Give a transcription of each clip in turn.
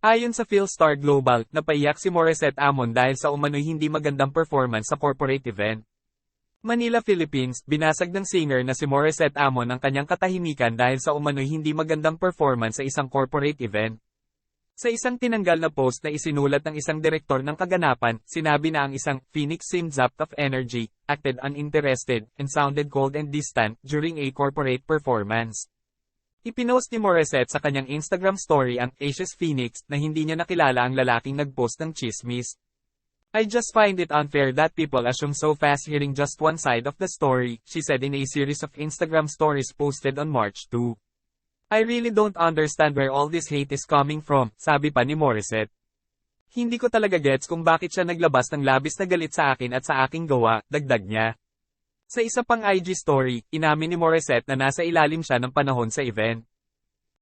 Ayon sa Philstar Global, napaiyak si Morissette Amon dahil sa umano'y hindi magandang performance sa corporate event. Manila, Philippines, binasag ng singer na si Morissette Amon ang kanyang katahimikan dahil sa umano'y hindi magandang performance sa isang corporate event. Sa isang tinanggal na post na isinulat ng isang direktor ng kaganapan, sinabi na ang isang Phoenix seemed zapped of energy, acted uninterested, and sounded cold and distant during a corporate performance. Ipinost ni Morissette sa kanyang Instagram story ang Asia's Phoenix na hindi niya nakilala ang lalaking nagpost ng chismis. I just find it unfair that people assume so fast hearing just one side of the story, she said in a series of Instagram stories posted on March 2. I really don't understand where all this hate is coming from, sabi pa ni Morissette. Hindi ko talaga gets kung bakit siya naglabas ng labis na galit sa akin at sa aking gawa, dagdag niya. Sa isa pang IG story, inamin ni Morissette na nasa ilalim siya ng panahon sa event.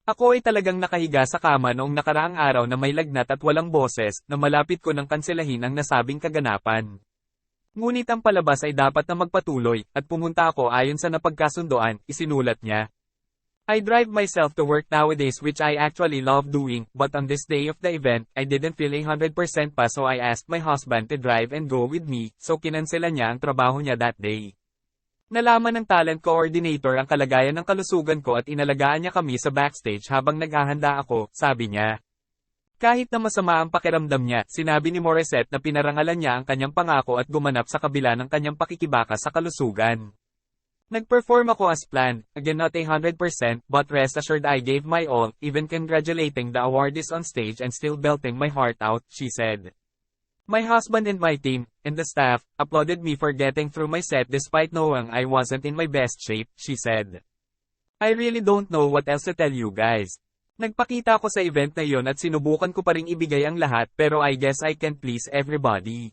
Ako ay talagang nakahiga sa kama noong nakaraang araw na may lagnat at walang boses, na malapit ko nang kanselahin ang nasabing kaganapan. Ngunit ang palabas ay dapat na magpatuloy, at pumunta ako ayon sa napagkasundoan, isinulat niya. I drive myself to work nowadays which I actually love doing, but on this day of the event, I didn't feel 100% pa so I asked my husband to drive and go with me, so kinansela niya ang trabaho niya that day. Nalaman ng talent coordinator ang kalagayan ng kalusugan ko at inalagaan niya kami sa backstage habang naghahanda ako, sabi niya. Kahit na masama ang pakiramdam niya, sinabi ni Morissette na pinarangalan niya ang kanyang pangako at gumanap sa kabila ng kanyang pakikibaka sa kalusugan. Nag-perform ako as planned, again not 100%, but rest assured I gave my all, even congratulating the awardees on stage and still belting my heart out, she said. My husband and my team, and the staff, applauded me for getting through my set despite knowing I wasn't in my best shape, she said. I really don't know what else to tell you guys. Nagpakita ako sa event na yon at sinubukan ko pa ring ibigay ang lahat pero I guess I can't please everybody.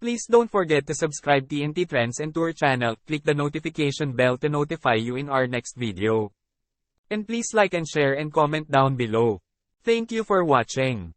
Please don't forget to subscribe TNT Trends and Tour channel, click the notification bell to notify you in our next video. And please like and share and comment down below. Thank you for watching.